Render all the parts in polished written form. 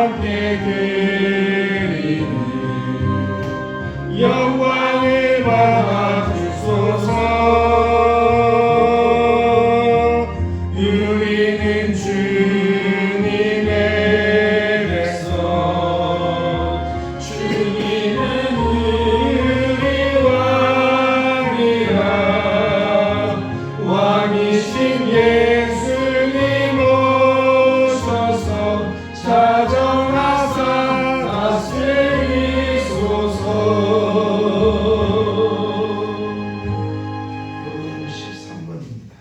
함께 드리는 영광을 받아 주소서. 우리는 주님의 백성, 주님은 우리 왕이라. 왕이신 예수님 오셔서 찾아나사 다스리소서. 교도문 13번입니다.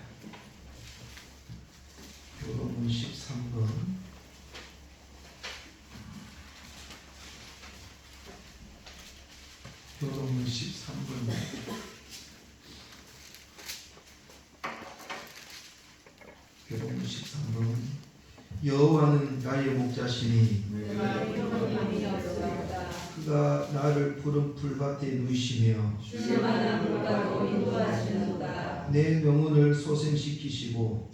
교도문 13번. 교도문 13번입니다. 교도문 13번. 여호와는 나의 목자시니 그가 나를 푸른 풀밭에 누이시며 내 영혼을 소생시키시고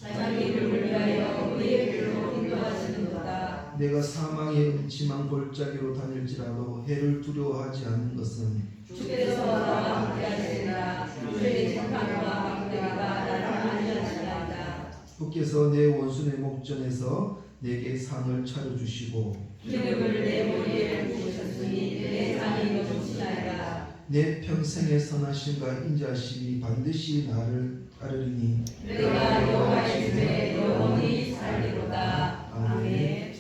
내가 사망의 음침한 골짜기로 다닐지라도 해를 두려워하지 않는 것은 주께서 나와 함께하시리라. 주의 심판과 방패가 나를 안전하시리이다. 주께서 내 원수의 목전에서 내게 상을 차려주시고 기름을 내 머리에 부으셨으니 내 잔이 넘치나이다. 내 평생의 선하심과 인자심이 반드시 나를 따르리니 내가 여호와의 집에 영원히 살리로다. 아멘.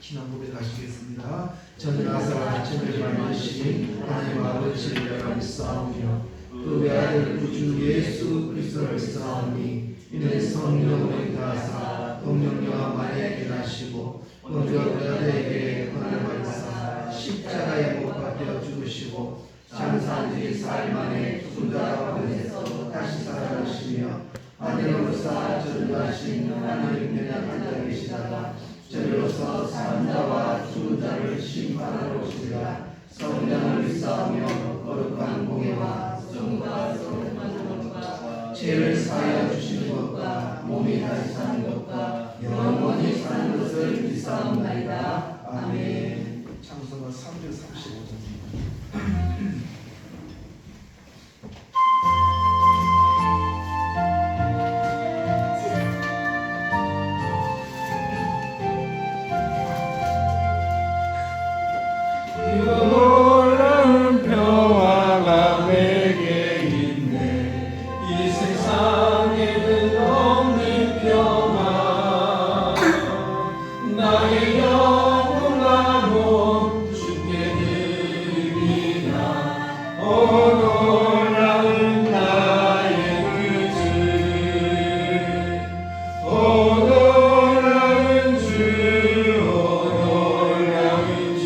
지난 고백하시겠습니다. 전나사 천을 만드신 하나님 아버지를 내가 믿사오며 그 외아들 구주 예수 그리스도를 믿사오니 이는 성령으로 인하사 동령녀와 마리아에게 나시고 먼저 그들에게 권을 받으사 십자가에 못 박혀 죽으시고 장사한 지 4일 만에 죽은 자 가운데서 다시 살아나시며 하늘로서 전능하신 하나님의 앉아 계시다가 저리로서 사는 자와 죽은 자를 심판하러 오시리라. 성령을 믿사오며 거룩한 공예와 성과 성령하는 것과 죄를 사하여 주시는 것과 몸이 다시 사는 것과 영원히 사는 것을 믿사옵나이다. 아멘. 찬송가 335장입니다. 놀라운 평화가 내게 있네. 이 세상에는 없는 평화. 나의 영혼과 몸 주께 드리나. 오 놀라운 나의 의지. 오 놀라운 주, 오 놀라운 주.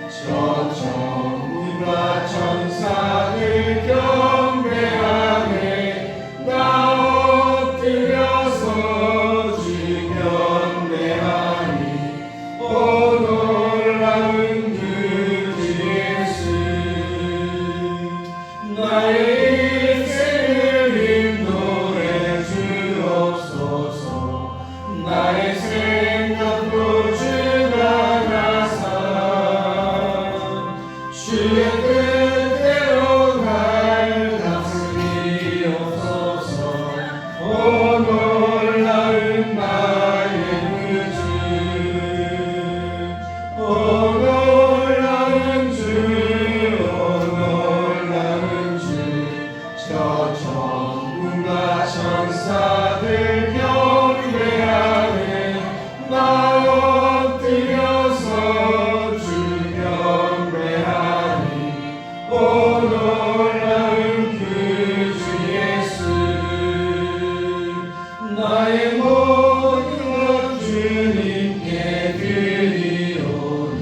저 천군과 천사들 경배하네. 나 엎드려서 주 경배하니. 오 놀라운 그 주 예수. 나의 인생을 인도해 주옵소서. 나의 생각도 주가 나사 주의 뜻대로 날 다스리옵소서. 오 놀라운 나의 의지. 오 놀라운 주, 오 놀라운 주. 저 천군과 천사들 경배하네. 나 엎드려서 주 경배하니. 오 놀라운 그 주 예수. 나의 모든 것 주님께 드리오니.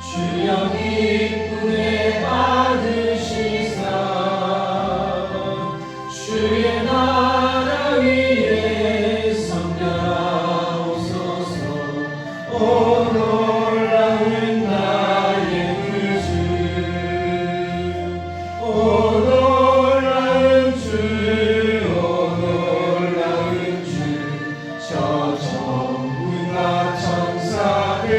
주여 기쁘게 받으시사 주의 나라 위에 섬겨하옵소서. 오 놀라운 나의 의지. 오 놀라운 주, 오 놀라운 주. 저 천군과 천사들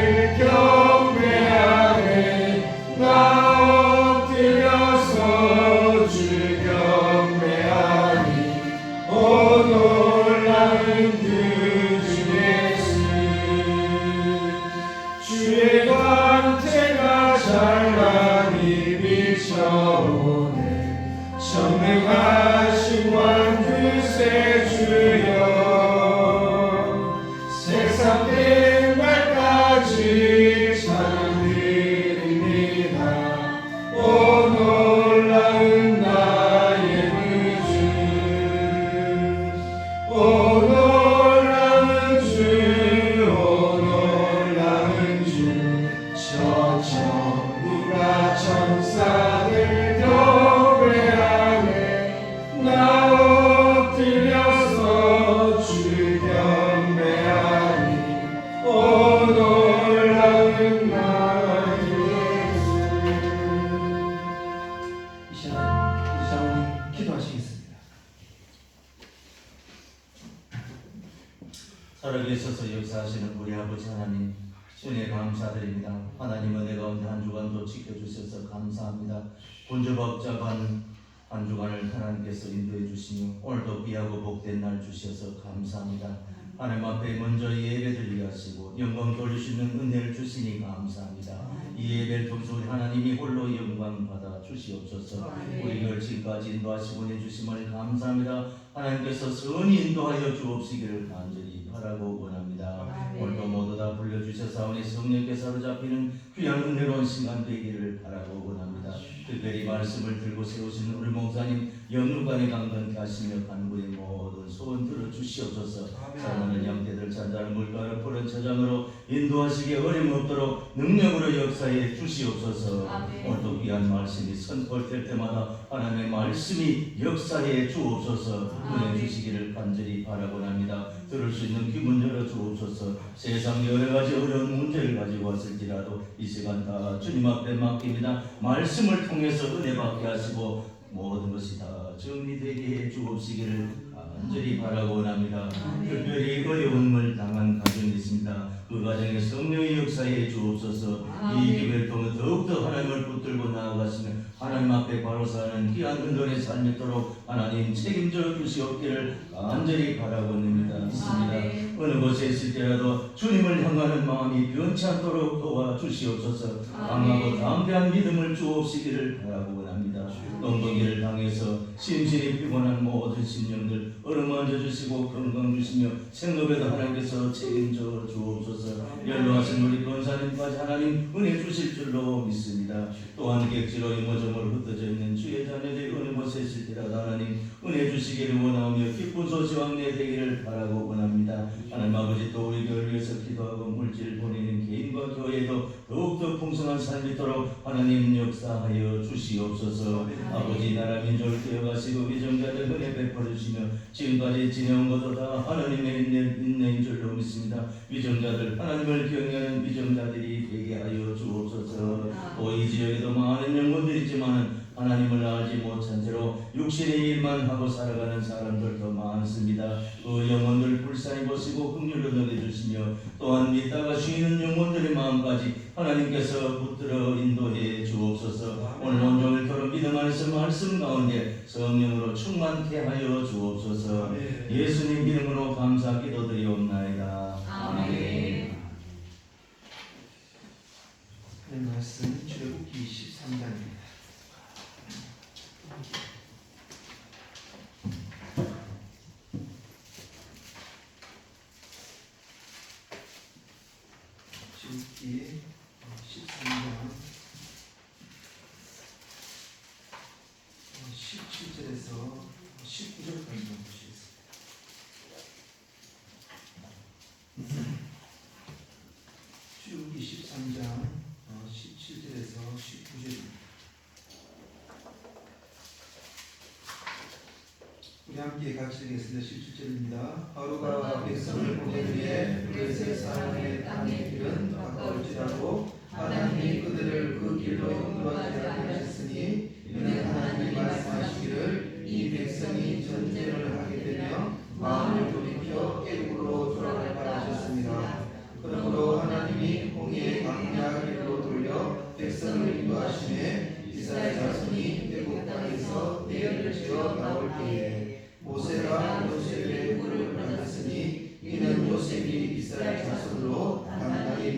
행하신 왕그세 주여 세상된 날까지 찬양드립니다. 오 놀라운 나의 주, 오 놀라운 주, 오 놀라운 주, 저 천국과 천사들 경배하네. 나 엎드려서 주 경배하니. 오 놀라운 나의 주. 이 시간 기도하시겠습니다. 살아계셔서 역사하시는 우리 아버지 하나님, 주님 감사드립니다. 하나님 은혜 가운데 한 주간도 지켜주셔서 감사합니다. 곤주박자간 한 주간을 하나님께서 인도해 주시며 오늘도 귀하고 복된 날 주셔서 감사합니다. 하나님 앞에 먼저 예배 드리게 하시고 영광 돌리시는 은혜를 주시니 감사합니다. 이 예배를 통해서 우리 하나님이 홀로 영광 받아 주시옵소서. 우리를 지금까지 인도하시고 내주심을 감사합니다. 하나님께서 선히 인도하여 주옵시기를 간절히 바라고 원합니다. 오늘도 모두 다 불러주셔서 성령께 사로잡히는 귀한 은혜로운 시간 되기를 바라고 원합니다. 특별히 말씀을 들고 세우시는 우리 목사님 영육간에 강건케 하시며 간구의 모든 소원 들어주시옵소서. 사랑하는 양떼들 잔잔한 물가를 푸른 저장으로 인도하시기에 어림없도록 능력으로 역사해 주시옵소서. 오늘도 귀한 말씀이 선포될 때마다 하나님의 말씀이 역사해 주옵소서. 은혜 주시기를 간절히 바라고 합니다. 들을 수 있는 기분 열어 주옵소서. 세상 여러 가지 어려운 문제를 가지고 왔을지라도 이 시간 다 주님 앞에 맡깁니다. 말씀을 통해서 은혜 받게 하시고 모든 것이 다 정리되게 해 주옵시기를 간절히 바라고 원합니다. 특별히 어려움을 당한 가정이 있습니다. 그 가정에 성령의 역사에 주옵소서. 이 기회를 통해 더욱더 하나님을 붙들고 나아가시며 하나님 앞에 바로 사는 귀한 은혜의 삶이 있도록 하나님 책임져 주시옵기를 간절히 바라고 있습니다. 어느 곳에 있을지라도 주님을 향하는 마음이 변치 않도록 도와주시옵소서. 강하고 담대한 믿음을 주옵시기를 바라고 원합니다. 엉덩이를 당해서 심신이 피곤한 모든 심령들 어루만져 주시고 건강 주시며 생업에도 하나님께서 책임져 주옵소서. 연로하신 우리 권사님까지 하나님 은혜 주실 줄로 믿습니다. 또한 객지로 이모저모로 흩어져 있는 주의 자녀들이 어느 곳에 있을지라도 하나님 은혜 주시기를 원하며 기쁜 소식 왕래되기를 바라고 원합니다. 하나님 아버지 또 우리 교회를 위해서 기도하고 물질을 보내는 개인과 교회도 더욱더 풍성한 삶이 있도록 하나님 역사하여 주시옵소서. 아버지 나라 민족을 깨어가시고 위정자들 은혜 베풀어 주시며 지금까지 지내온 것도 다 하나님의 인내인 줄로 믿습니다. 위정자들 하나님을 경외하는 위정자들이 되게 하여 주옵소서. 또 이 지역에도 많은 영혼들이 있지만 하나님을 알지 못한 채로 육신의 일만 하고 살아가는 사람들도 많습니다. 그 영혼들 불쌍히 보시고 긍휼로 여겨주시며 또한 믿다가 쉬는 영혼들의 마음까지 하나님께서 붙들어 인도해 주옵소서. 오늘 온종일 토록 믿음 안에서 말씀 가운데 성령으로 충만케 하여 주옵소서. 예수님 이름으로 감사 기도드리옵나이다. 아멘. 말씀 출애굽기 23장입니다. 출애굽기 13장 17절에서 19절까지 보시겠습니다. 출애굽기 13장 17절에서 19절입니다. 우리 함께 같이 읽겠습니다. 17절입니다. 하루가 백성을 보내기 위해 블레셋 사람의 땅의 길은 가까울지라도 하나님이 그들을 그 길로 인도하지 않으셨으니 이는 하나님이 말씀하시기를 이 백성이 전쟁을 하게 되며 마음을 돌이켜 애굽으로 돌아갈까 하셨습니다. 그러므로 하나님이 홍해의 광야길로 돌려 백성을 인도하시매 이스라엘 자손이 애굽 땅에서 대열을 지어 나올 때에 모세가 요셉의 무릎을 만났으니 이는 요셉이 이스라엘 자손으로 단단히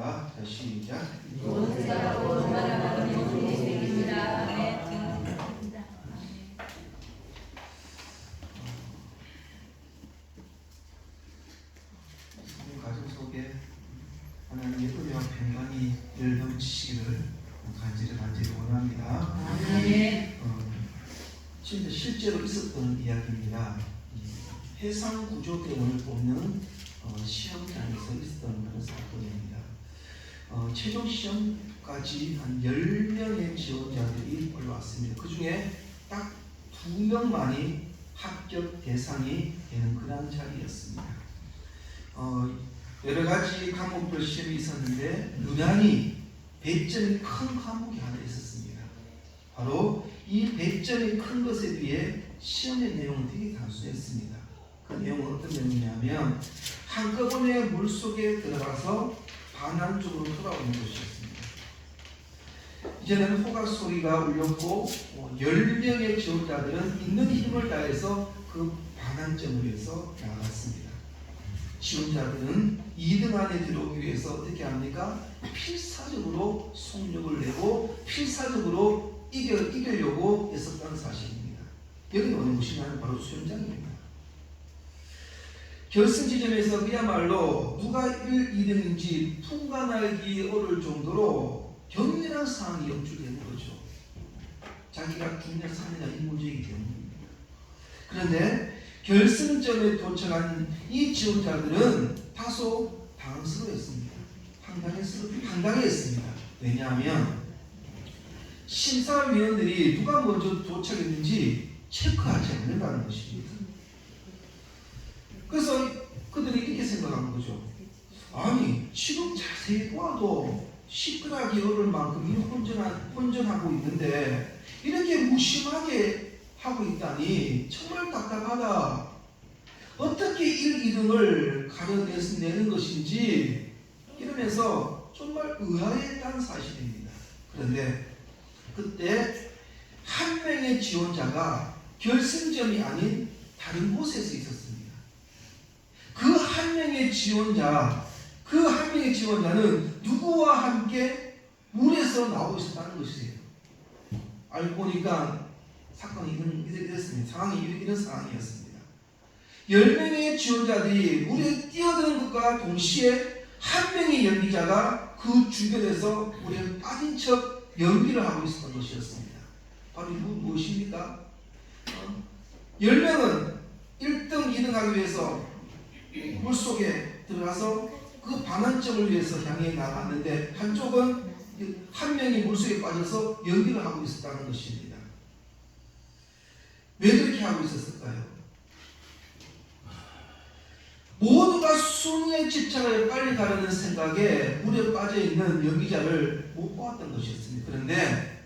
합니다. 자, 시작. 모세하고 나라가 영원히 생깁니다. 아멘. 성령 가정 속에 하나님의 은혜와 평강이 열넘치시기를 간절히 원합니다. 아멘. 진짜 실제로 있었던 이야기입니다. 해상 구조대원을 뽑는 시험장에서 있었던 그런 사건입니다. 최종 시험까지 한 10명의 지원자들이 올라왔습니다. 그 중에 딱 2명만이 합격 대상이 되는 그런 자리였습니다. 여러 가지 과목별 시험이 있었는데 유난히 배점이 큰 과목이 하나 있었습니다. 바로 이 배점이 큰 것에 비해 시험의 내용은 되게 단순했습니다. 그 내용은 어떤 내용이냐면 한꺼번에 물속에 들어가서 반환쪽으로 돌아오는 것이었습니다. 이제는 호각 소리가 울렸고 10명의 지원자들은 있는 힘을 다해서 그 반환점을 위해서 나아갔습니다. 지원자들은 2등 안에 들어오기 위해서 어떻게 합니까? 필사적으로 속력을 내고 필사적으로 이기려고 애썼다는 사실입니다. 여기는 어느 곳이냐면 바로 수영장입니다. 결승 지점에서 그야말로 누가 1, 2등인지 풍가날기 어려울 정도로 격렬한 상황이 연출되는 거죠. 자기가 죽냐 사느냐 이 문제이기 때문입니다. 그런데 결승점에 도착한 이 지원자들은 다소 당황스러웠습니다. 황당했습니다. 왜냐하면 심사위원들이 누가 먼저 도착했는지 체크하지 않는다는 것입니다. 그래서 그들이 이렇게 생각한 거죠. 아니 지금 자세히 보아도 시끄러기 어려울 만큼 혼전하고 있는데 이렇게 무심하게 하고 있다니 정말 답답하다. 어떻게 1, 2등을 가려내는 것인지 이러면서 정말 의아했다는 사실입니다. 그런데 그때 한 명의 지원자가 결승점이 아닌 다른 곳에서 있었습니다. 그 한 명의 지원자는 누구와 함께 물에서 나오고 있었다는 것이에요. 알고 보니까 사건이 이랬습니다. 상황이 이런 상황이었습니다. 10명의 지원자들이 물에 뛰어드는 것과 동시에 한 명의 연기자가 그 주변에서 물에 빠진 척 연기를 하고 있었던 것이었습니다. 바로 이건 무엇입니까? 10명은 1등, 2등 하기 위해서 물속에 들어가서 그 반환점을 위해서 향해 나갔는데 한쪽은 한 명이 물속에 빠져서 연기를 하고 있었다는 것입니다. 왜 그렇게 하고 있었을까요? 모두가 순위에 집착하여 빨리 가려는 생각에 물에 빠져있는 연기자를 못 보았던 것이었습니다. 그런데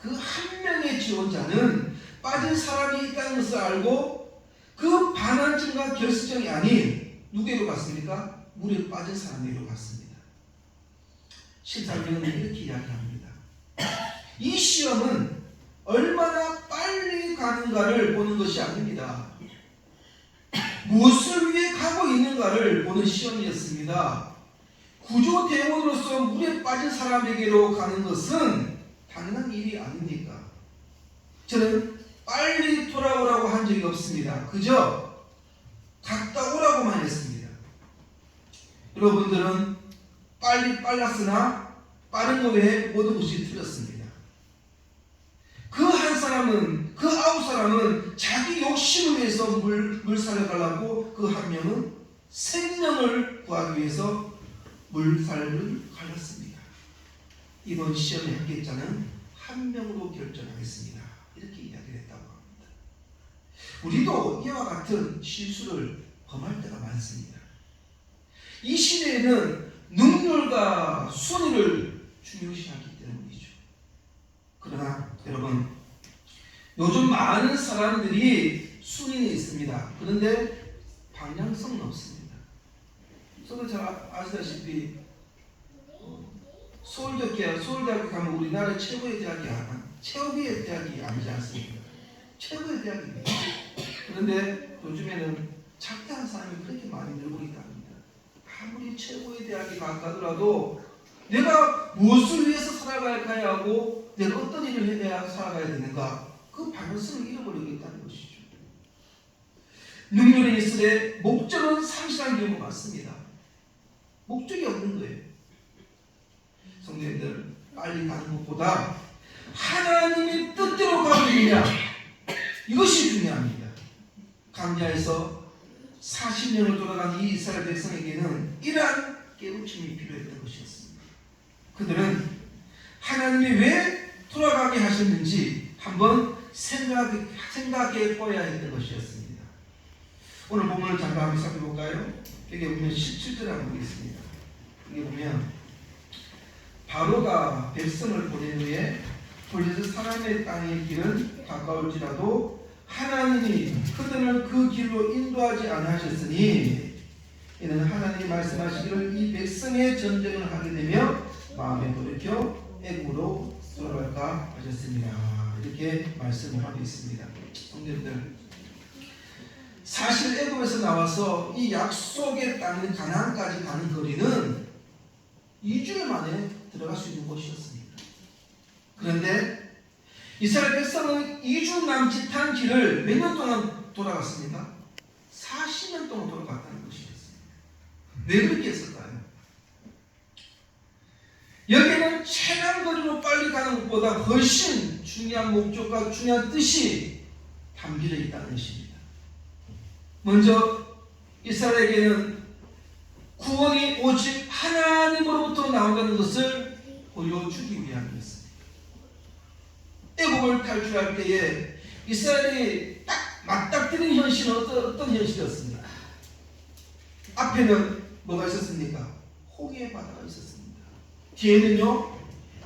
그 한 명의 지원자는 빠진 사람이 있다는 것을 알고 그 반환점과 결승점이 아닌 누구에게로 갔습니까? 물에 빠진 사람에게로 갔습니다. 심사위원은 이렇게 이야기합니다. 이 시험은 얼마나 빨리 가는가를 보는 것이 아닙니다. 무엇을 위해 가고 있는가를 보는 시험이었습니다. 구조대원으로서 물에 빠진 사람에게로 가는 것은 당연한 일이 아닙니까? 저는 빨리 돌아오라고 한 적이 없습니다. 그저 갔다 오라고만 했습니다. 여러분들은 빨랐으나 빠른 것 외에 모든 것이 틀렸습니다. 그 한 사람은, 그 9사람은 자기 욕심을 위해서 물살을 갈랐고 그 한 명은 생명을 구하기 위해서 물살을 갈랐습니다. 이번 시험의 합격자는 한 명으로 결정하겠습니다. 이렇게 이야기를 했다고 합니다. 우리도 이와 같은 실수를 범할 때가 많습니다. 이 시대에는 능률과 순위를 중요시하기 때문이죠. 그러나 여러분, 요즘 많은 사람들이 순위는 있습니다. 그런데 방향성은 없습니다. 저도 잘 아시다시피 서울대학교 가면 우리나라 최고의 대학이 아니지 않습니까? 최고의 대학입니다. 그런데 요즘에는 작대한 사람이 그렇게 많이 늘고 있답니다. 아무리 최고의 대학에 가더라도 내가 무엇을 위해서 살아가야 하고 내가 어떤 일을 해야 살아가야 되는가, 그 방향성을 잃어버리고 있다는 것이죠. 능률의 이슬에 목적은 상실한 경우가 많습니다. 목적이 없는 거예요. 성도님들, 빨리 가는 것보다 하나님의 뜻대로 가고 있느냐, 이것이 중요합니다. 광야에서 40년을 돌아간 이 이스라엘 백성에게는 이러한 깨우침이 필요했던 것이었습니다. 그들은 하나님이 왜 돌아가게 하셨는지 한번 생각해 보아야 했던 것이었습니다. 오늘 본문을 잠깐 한번 살펴볼까요? 여기 보면 17절에 한번 보겠습니다. 여기 보면 바로가 백성을 보낸 후에 블레셋 사람의 땅의 길은 가까울지라도 하나님이 그들을 그 길로 인도하지 않으셨으니 이는 하나님이 말씀하시기를 이 백성의 전쟁을 하게 되면 마음에 돌이켜 애굽으로 돌아갈까 하셨습니다. 이렇게 말씀을 하고 있습니다. 성도님들, 사실 애굽에서 나와서 이 약속의 땅인 가나안까지 가는 거리는 2주일 만에 들어갈 수 있는 곳이었습니다. 그런데 이스라엘 백성은 2주 남짓한 길을 몇 년 동안 돌아갔습니다? 40년 동안 돌아갔다는 것이었습니다. 왜 그렇게 했을까요? 여기는 최단거리로 빨리 가는 것보다 훨씬 중요한 목적과 중요한 뜻이 담겨져 있다는 것입니다. 먼저 이스라엘에게는 구원이 오직 하나님으로부터 나온다는 것을 보여주기 위함이었습니다. 애굽을 탈출할 때에 이스라엘이 딱 맞닥뜨린 현실은 어떤 현실이었습니까? 앞에는 뭐가 있었습니까? 홍해 바다가 있었습니다. 뒤에는요,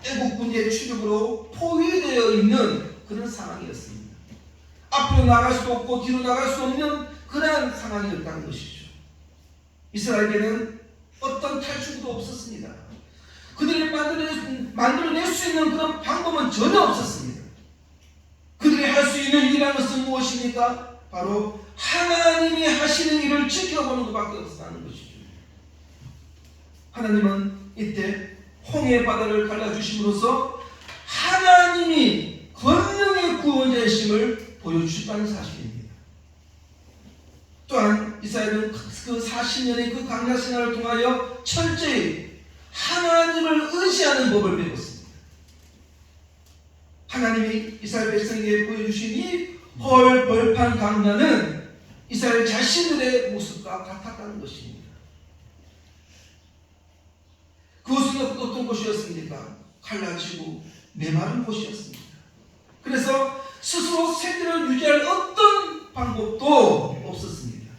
애국 군대의 추격으로 포위되어 있는 그런 상황이었습니다. 앞으로 나갈 수도 없고 뒤로 나갈 수 없는 그러한 상황이었다는 것이죠. 이스라엘에게는 어떤 탈출도 없었습니다. 그들이 만들어낼 수 있는 그런 방법은 전혀 없었습니다. 그들이 할 수 있는 일이라는 것은 무엇입니까? 바로 하나님이 하시는 일을 지켜보는 것밖에 없었다는 것이죠. 하나님은 이때 홍해 바다를 갈라주심으로써 하나님이 권능의 구원자이심을 보여주셨다는 사실입니다. 또한 이스라엘은 그 40년의 그 광야 생활을 통하여 철저히 하나님을 의지하는 법을 배웠습니다. 하나님이 이스라엘 백성에게 보여주신 이 벌판 광야는 이스라엘 자신들의 모습과 같았다는 것입니다. 그것은 어떤 곳이었습니까? 갈라지고 메마른 곳이었습니다. 그래서 스스로 생계를 유지할 어떤 방법도 없었습니다.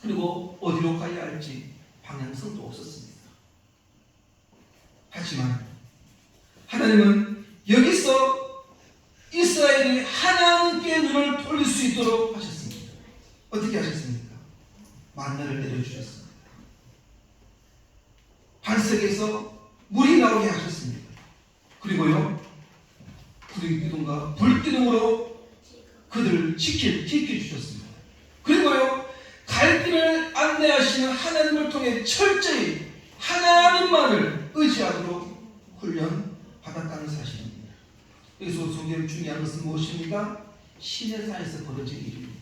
그리고 어디로 가야 할지 방향성도 없었습니다. 하지만 하나님은 여기서 이스라엘이 하나님께 눈을 돌릴 수 있도록 하셨습니다. 어떻게 하셨습니까? 만나를 내려주셨습니다. 반석에서 물이 나오게 하셨습니다. 그리고요, 구름기둥과 불기둥으로 그들을 지켜주셨습니다. 그리고요, 갈 길을 안내하시는 하나님을 통해 철저히 하나님만을 의지하도록 훈련받았다는 사실입니다. 여기서 성경의 중요한 것은 무엇입니까? 시내산에서 벌어진 일입니다.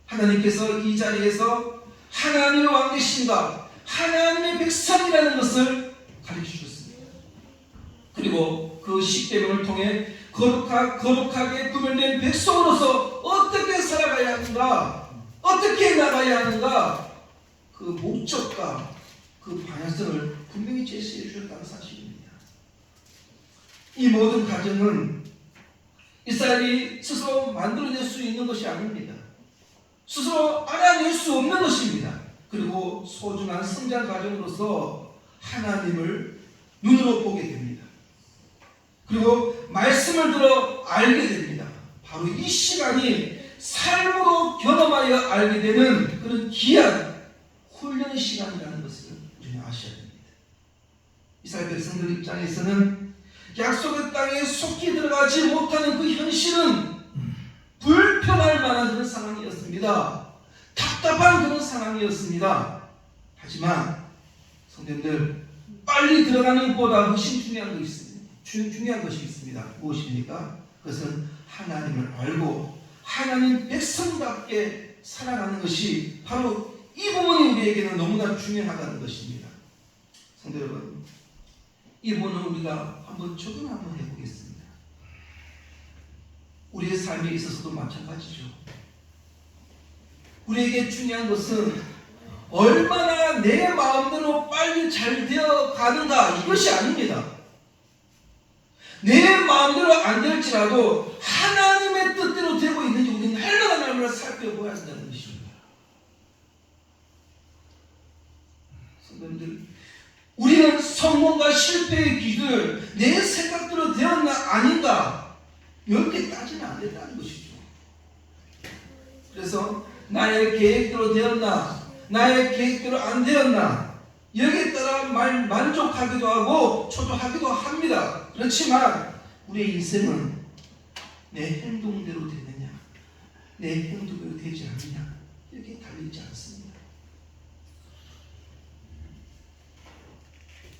하나님께서 이 자리에서 하나님의 왕 되신다, 하나님의 백성이라는 것을 가르쳐주셨습니다. 그리고 그 십계명을 통해 거룩하게 구별된 백성으로서 어떻게 살아가야 하는가, 어떻게 나가야 하는가, 그 목적과 그 방향성을 분명히 제시해 주셨다는 사실입니다. 이 모든 과정은 이스라엘이 스스로 만들어낼 수 있는 것이 아닙니다. 스스로 알아낼 수 없는 것입니다. 그리고 소중한 성장 과정으로서 하나님을 눈으로 보게 됩니다. 그리고 말씀을 들어 알게 됩니다. 바로 이 시간이 삶으로 경험하여 알게 되는 그런 귀한 훈련의 시간이라는 것을 우리는 아셔야 됩니다. 이스라엘 백성들 입장에서는 약속의 땅에 속히 들어가지 못하는 그 현실은 불편할 만한 그런 상황이었습니다. 답답한 그런 상황이었습니다. 하지만 성도님들, 빨리 들어가는 것보다 훨씬 중요한 것이 있습니다. 중요한 것이 있습니다. 무엇입니까? 그것은 하나님을 알고 하나님 백성답게 살아가는 것이 바로 이 부분이 우리에게는 너무나 중요하다는 것입니다. 성도 여러분, 이 부분은 우리가 한번 적용 한번 해보겠습니다. 우리의 삶에 있어서도 마찬가지죠. 우리에게 중요한 것은 얼마나 내 마음대로 빨리 잘 되어 가는가 이것이 아닙니다. 내 마음대로 안 될지라도 하나님의 뜻대로 되고 있는지 우리는 날마다 살펴보아야 한다는 것입니다. 성도님들, 우리는 성공과 실패의 기준을 내 생각대로 되었나 아닌가 이렇게 따지면 안 된다는 것이죠. 그래서 나의 계획대로 되었나 나의 계획대로 안 되었나 여기에 따라 만족하기도 하고 초조하기도 합니다. 그렇지만 우리의 인생은 내 행동대로 되느냐 내 행동대로 되지 않느냐 이렇게 달리지 않습니다.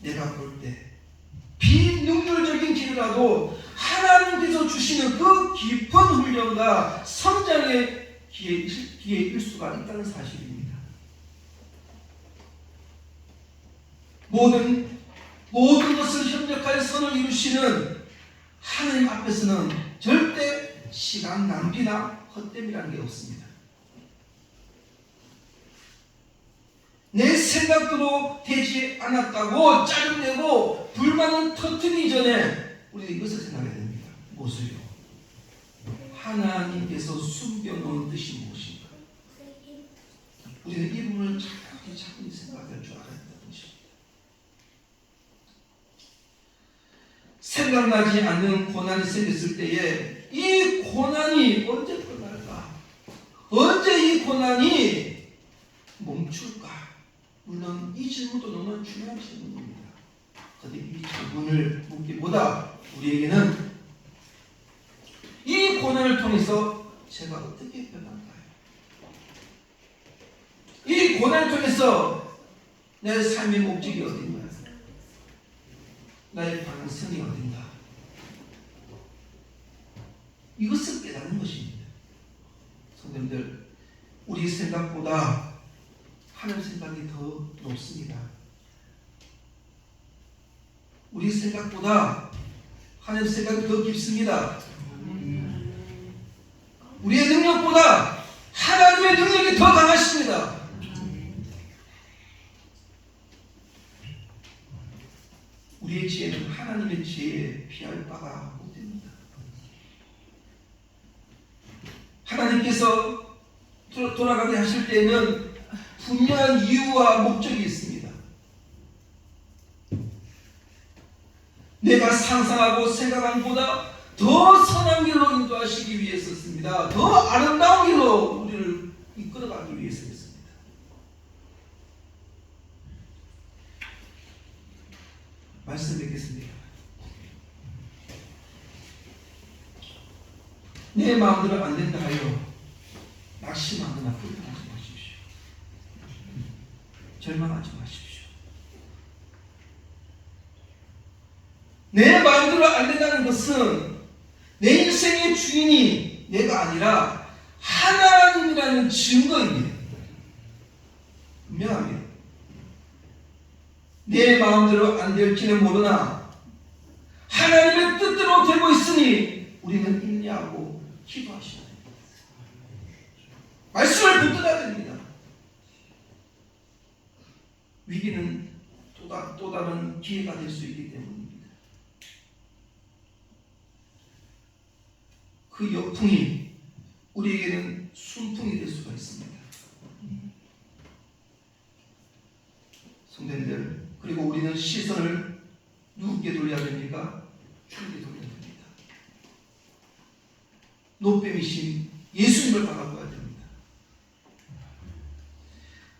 내가 볼 때 비능률적인 길이라도 하나님께서 주시는 그 깊은 훈련과 성장의 기회일 수가 있다는 사실입니다. 모든 것을 협력하여 선을 이루시는 하나님 앞에서는 절대 시간 낭비나 헛됨이라는 게 없습니다. 내 생각대로 되지 않았다고 짜증내고 불만을 터뜨리기 전에 우리는 이것을 생각해야 됩니다. 무엇을요? 하나님께서 숨겨놓은 뜻이 무엇인가? 우리는 이 부분을 차분히 생각할 줄 알아야 된다는 것입니다. 생각나지 않는 고난이 생겼을 때에 이 고난이 언제 끝날까? 언제 이 고난이 멈출까? 물론 이 질문도 너무 중요한 질문입니다. 그런데 이 질문을 묻기보다 우리에게는 이 고난을 통해서 제가 어떻게 변할까요? 이 고난을 통해서 내 삶의 목적이 어딘가? 나의 방향성이 어딘가? 이것을 깨닫는 것입니다. 성도님들, 우리 생각보다 하나님 생각이 더 높습니다. 우리 생각보다 하나님 생각이 더 깊습니다. 우리의 능력보다 하나님의 능력이 더 강하십니다. 우리의 지혜는 하나님의 지혜에 비할 바가 못 됩니다. 하나님께서 돌아가게 하실 때는 분명한 이유와 목적이 있습니다. 내가 상상하고 생각한 것보다 더 선한 길로 인도하시기 위해서였습니다. 더 아름다운 길로 우리를 이끌어가기 위해서였습니다. 말씀 뵙겠습니다. 내 마음대로 안 된다 하여 낙심하거나 불평하지 마십시오. 절망하지 마십시오. 내 마음대로 안 된다는 것은 내 인생의 주인이 내가 아니라 하나님이라는 증거입니다. 분명합니다. 내 마음대로 안 될지는 모르나 하나님의 뜻대로 되고 있으니 우리는 인내하고 기도하셔야 됩니다. 말씀을 붙들어야 됩니다. 위기는 또 다른 기회가 될 수 있기 때문입니다. 그 역풍이 우리에게는 순풍이 될 수가 있습니다. 성도님들, 그리고 우리는 시선을 누구께 돌려야 됩니까? 주님께 돌려야 됩니다. 노뱀이신 예수님을 바라봐야 됩니다.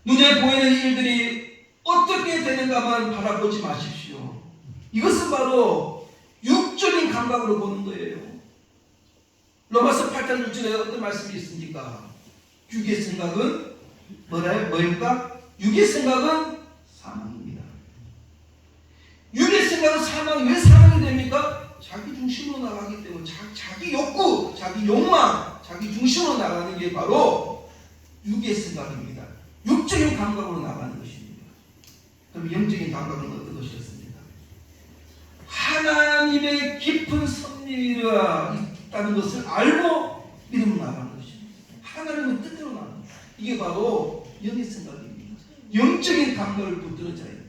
눈에 보이는 일들이 어떻게 되는가만 바라보지 마십시오. 이것은 바로 육적인 감각으로 보는 거예요. 로마서 8장 6절에 어떤 말씀이 있습니까? 육의 생각은 뭐입니까? 육의 생각은 사망입니다. 생각은 사망이 왜 사망이 됩니까? 자기 중심으로 나가기 때문에 자기 욕구, 자기 욕망, 자기 중심으로 나가는 게 바로 육의 생각입니다. 육적인 감각으로 나가는 것입니다. 그럼 영적인 감각은 어떤 것이었습니까? 하나님의 깊은 섭리가 있다는 것을 알고 믿음으로 나가는 것입니다. 하나님의 뜻대로 나가는 것. 이게 바로 영의 생각입니다. 영적인 감각을 붙드는 자입니다.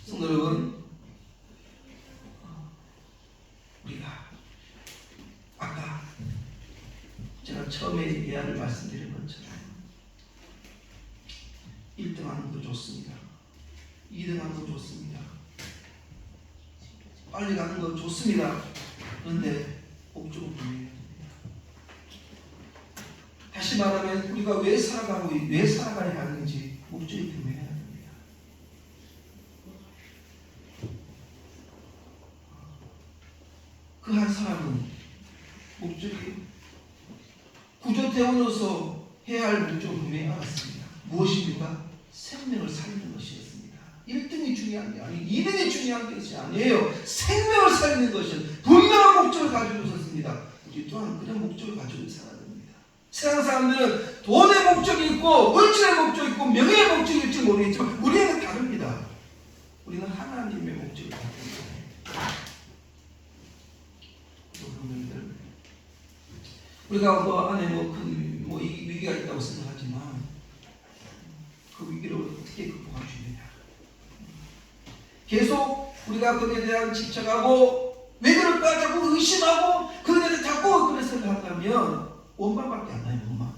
성도 여러분, 우리가 아까 제가 처음에 예화를 말씀드린 것처럼 1등 하는 것도 좋습니다. 2등 하는 것도 좋습니다. 빨리 가는 것도 좋습니다. 그런데 목적은 분명해야 됩니다. 다시 말하면 우리가 왜 살아가야 하는지 목적이 분명해야 됩니다. 그 한 사람은 목적이 구조대원으로서 해야 할 목적을 분명히 알았습니다. 무엇입니까? 생명을 살리는 것이었습니다. 1등이 중요한 게 아니고 2등이 중요한 것이 아니에요. 생명을 살리는 것은 분명한 목적을 가지고 있었습니다. 우리 또한 그런 목적을 가지고 살아야 됩니다. 세상 사람들은 돈의 목적이 있고 물질의 목적이 있고 명예의 목적이 있을지 모르겠지만 우리는 다릅니다. 우리는 하나님의 목적을 가지고 있습니다. 우리가 안에 큰 위기가 있다고 생각하지만 그 위기를 어떻게 극복할 수 있느냐? 계속 우리가 거기에 대한 집착하고 왜 그럴까 자꾸 의심하고 거기에 대해서 자꾸 그런 생각을 한다면 원망밖에 안 나요. 원망.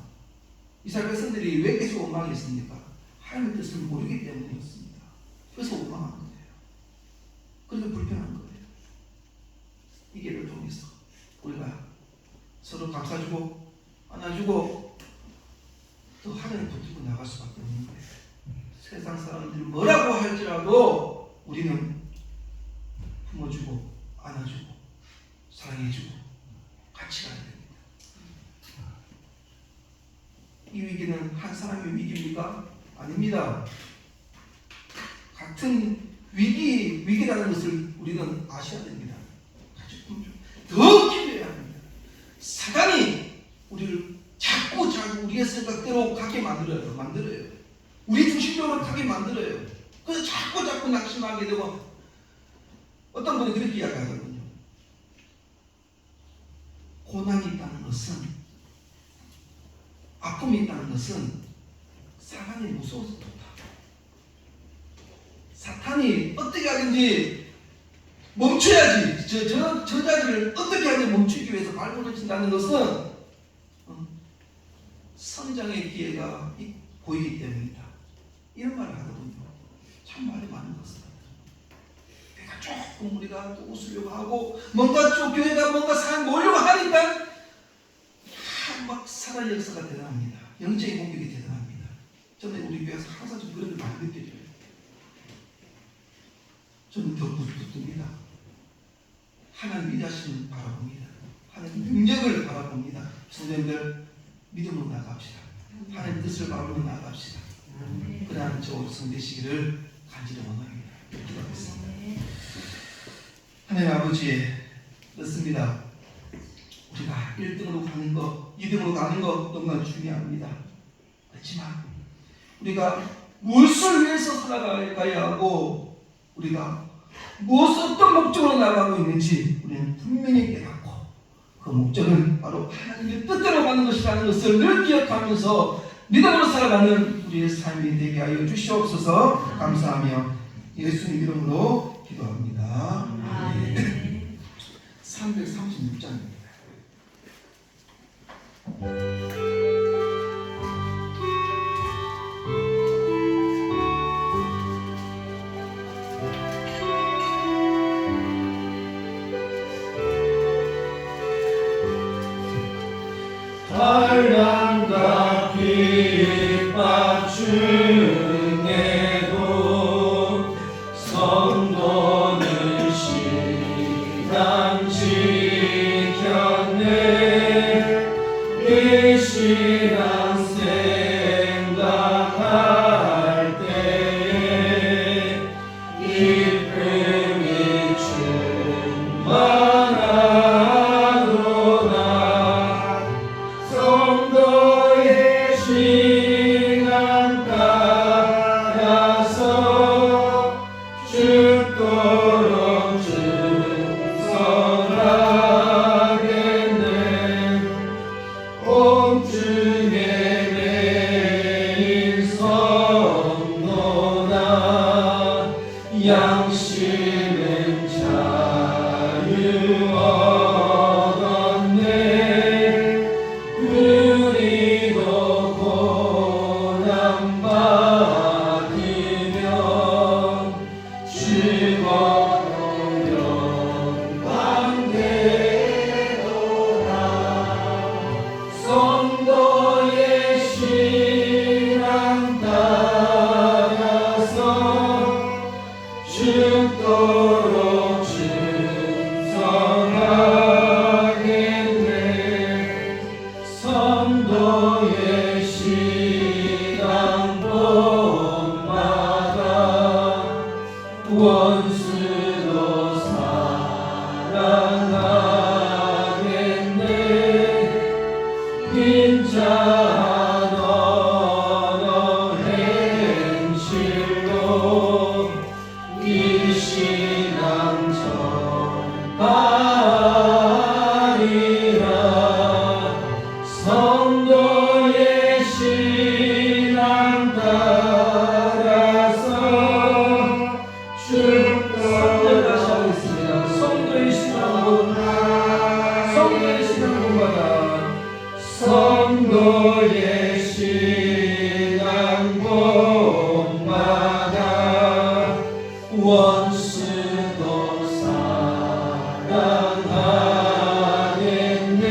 이스라엘 백성들이 왜 계속 원망했습니까? 하나님의 뜻을 모르기 때문이었습니다. 그래서 원망한 거예요. 그래서 불편한 거예요. 이 길을 통해서 우리가 서로 감싸주고 안아주고 또 하나님 붙들고 나갈 수밖에 없는 거예요. 세상 사람들이 뭐라고 할지라도 우리는 품어주고 안아주고 사랑해주고 같이 가야 됩니다. 이 위기는 한 사람의 위기입니까? 아닙니다. 같은 위기라는 것을 우리는 아셔야 됩니다. 같이 품어주고 더 기도해야 합니다. 사단이 우리를 자꾸 우리의 생각대로 가게 만들어요. 우리 중심적으로 가게 만들어요. 그래서 자꾸 낙심하게 되고 어떤 분이 그렇게 이야기하거든요. 고난이 있다는 것은 아픔이 있다는 것은 사탄이 무서워서 그렇다. 사탄이 어떻게 하든지 멈춰야지. 저 자리를 어떻게 하든지 멈추기 위해서 발버둥 친다는 것은 성장의 기회가 보이기 때문이다. 이런 말을 하거든요. 참 말이 많은 것은. 그러니까 조금 우리가 또 웃으려고 하고 뭔가 좀 교회가 뭔가 사람 모으려고 하니까 막 사단 역사가 대단합니다. 영적인 공격이 대단합니다. 저는 우리 교회에서 항상 좀 그런 걸 많이 느껴져요. 저는 더 붙듭니다. 하나님 위대하심을 바라봅니다. 하나님 능력을 바라봅니다. 성도님들 믿음으로 나갑시다. 하나님 뜻을 바라보고 나갑시다. 그러한 저 성되시기를 간절히 원합니다. 기도하겠습니다. 하나님 아버지, 그렇습니다. 우리가 1등으로 가는 것, 2등으로 가는 것 너무나 중요합니다. 그렇지만 우리가 무엇을 위해서 살아가야 하고 우리가 어떤 목적으로 나가고 있는지 우리는 분명히 깨닫고 그 목적은 바로 하나님의 뜻대로 가는 것이라는 것을 늘 기억하면서 믿음으로 살아가는 우리의 삶이 되게 하여 주시옵소서. 감사하며 예수님 이름으로 기도합니다. 336장입니다. 환난과 핍박 중에도 성도는 신앙 지켰네. 이 양심은 자유 얻었네. 우리도 고난 받으며 즐거운 영광 되도다. 성도의 신앙 따라서 죽도록 충성하겠네. 성도의 신앙 본마다 원수도 사랑하겠네. 빈자한 언어 행실로 이 신앙 전하리라. 성도의 신앙 따라서 성도를 다시 하겠습니다. 성도의 신앙 본마다 성도의 신앙 본마다 원수도 사랑하겠네.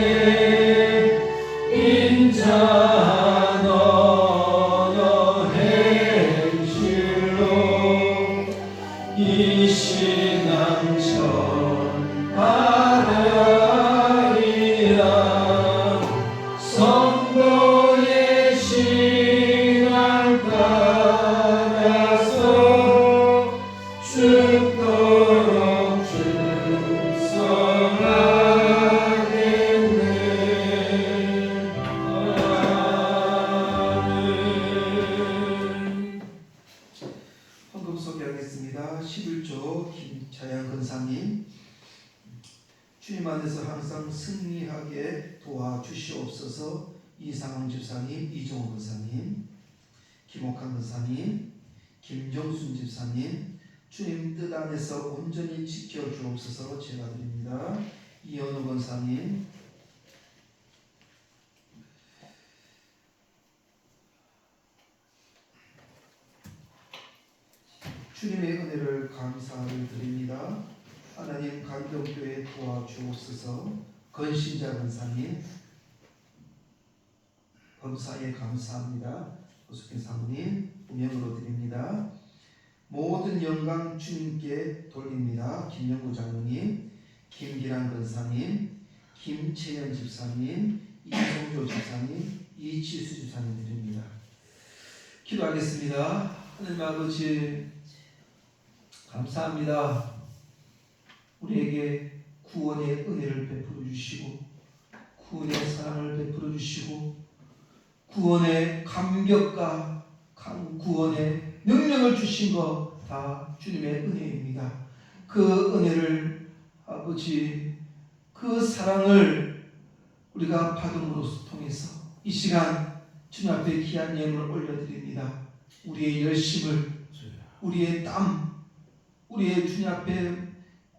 인자한 언어 행실로 이 신앙 전하리라. 성도의 신앙 따라서 죽도록 충성하겠네. 아멘. 헌금 소개하겠습니다. 11조 김차양 권사님, 주님 안에서 항상 승리하게 도와주시옵소서. 이상황 집사님, 이종호 권사님, 김옥한 권사님, 김정순 집사님, 주님 뜻 안에서 온전히 지켜주옵소서. 제가 드립니다. 이현우 권사님, 주님의 은혜를 감사를 드립니다. 하나님 감동교회 도와주옵소서. 건신자 권사님, 범사에 감사합니다. 오숙현 사모님, 우명으로 드립니다. 모든 영광 주님께 돌립니다. 김영구 장로님, 김기란 권사님, 김채연 집사님, 이성조 집사님, 이치수 집사님 드립니다. 기도하겠습니다. 하나님 아버지 감사합니다. 우리에게 구원의 은혜를 베풀어 주시고 구원의 사랑을 베풀어 주시고 구원의 감격과 구원의 명령을 주신 것 다 주님의 은혜입니다. 그 은혜를 아버지 그 사랑을 우리가 받음으로써 통해서 이 시간 주님 앞에 귀한 예물을 올려드립니다. 우리의 열심을 우리의 땀 우리의 주님 앞에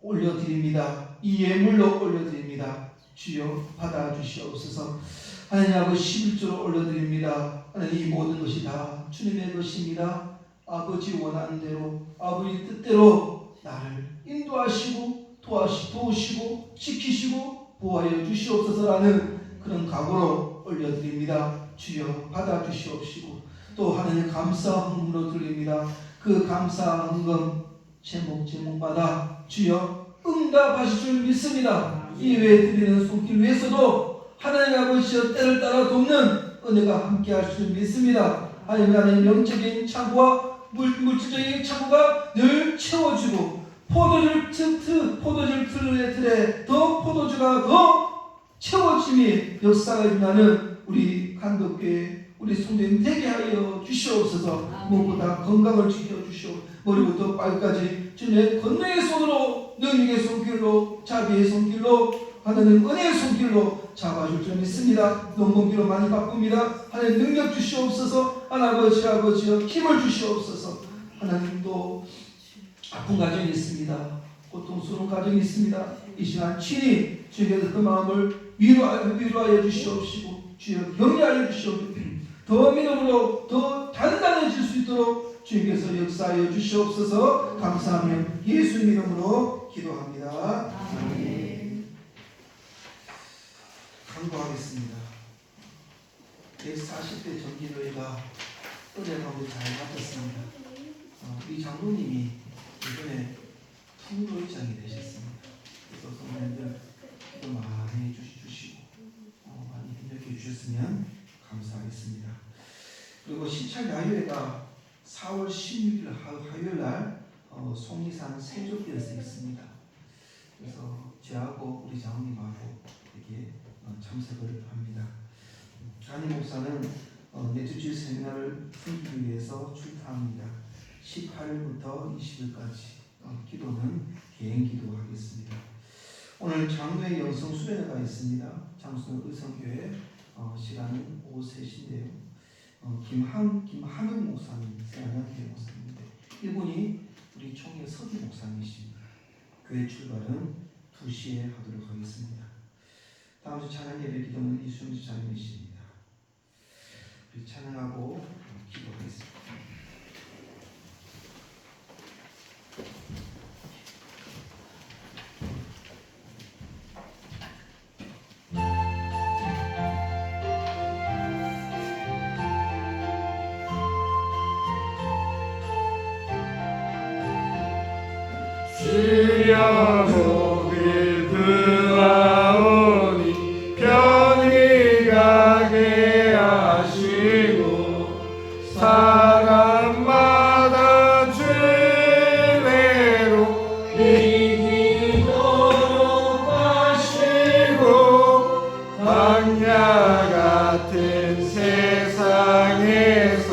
올려드립니다. 이 예물로 올려드립니다. 주여 받아주시옵소서. 하나님 아버지 11조로 올려드립니다. 하나님 이 모든 것이 다 주님의 것입니다. 아버지 원하는 대로 아버지 뜻대로 나를 인도하시고 도우시고 지키시고 보호하여 주시옵소서라는 그런 각오로 올려드립니다. 주여 받아주시옵시고 또 하나님 감사 헌금으로 드립니다. 그 감사 헌금 제목마다 주여 응답하실 줄 믿습니다. 이외에 드리는 손길 위해서도 하나님 아버지여 때를 따라 돕는 은혜가 함께 하실 줄 믿습니다. 하나님 영적인 창고와 물질적인 창고가 늘 채워지고 포도주 틀에 더 포도주가 더 채워짐이 역사가 일어나는 우리 간독교회 우리 성도님 되게 하여 주시옵소서. 무엇보다 건강을 지켜주시오. 머리부터 발까지 주님의 권능의 손으로 능력의 손길로 자비의 손길로 하나님 은혜의 손길로 잡아줄 줄 믿습니다. 논문기로 많이 바쁩니다. 하나님 능력 주시옵소서. 하나님 아버지여 힘을 주시옵소서. 하나님도 아픈 가정이 있습니다. 고통스러운 가정이 있습니다. 이 시간 친히 주님께서 그 마음을 위로하여 주시옵시고 주여 격려하여 주시옵시고 더 믿음으로 더 단단해질 수 있도록 주님께서 역사하여 주시옵소서. 감사하며 예수 이름으로 기도합니다. 아멘. 간구하겠습니다. 140대 정기교회가 은혜 가운데 잘 맡았습니다. 이 장로님이 이번에 통로의장이 되셨습니다. 그래서 성도님들 기도 많이 주시고 많이 힘들게 해주셨으면 감사하겠습니다. 그리고 시찰 야유회가 4월 16일 화요일날 송리산 세족교에서 있습니다. 그래서 저하고 우리 장로님하고 이렇게 참석을 합니다. 담임 목사는 네트주일 세미나를 풀기 위해서 출타합니다. 18일부터 20일까지 기도는 개인 기도하겠습니다. 오늘 장로의 영성 수련회가 있습니다. 장수는 의성교회 시간은 오후 3시인데요. 김한웅 목사님, 세안양교회 목사님인데 이분이 우리 총회 서기 목사님이십니다. 교회 출발은 2시에 하도록 하겠습니다. 다음 주 찬양 예배 기도는 이순주 장로이십니다. 우리 찬양하고 기도하겠습니다. 주여 복을 구하오니 편히 가게 하시고 사람마다 주례로 이기도록 하시고 광야 같은 세상에서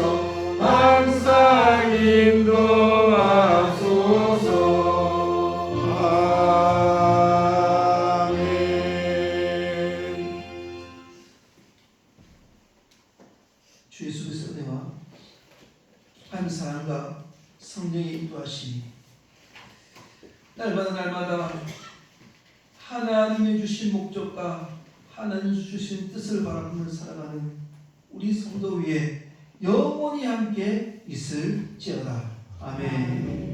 항상 인도하소서. 주 예수 그리스도의 은혜와 하나님의 사랑과 성령의 인도하심이 날마다 하나님이 주신 목적과 하나님 주신 뜻을 바라보며 살아가는 우리 성도 위에 영원히 함께 있을지어다. 아멘.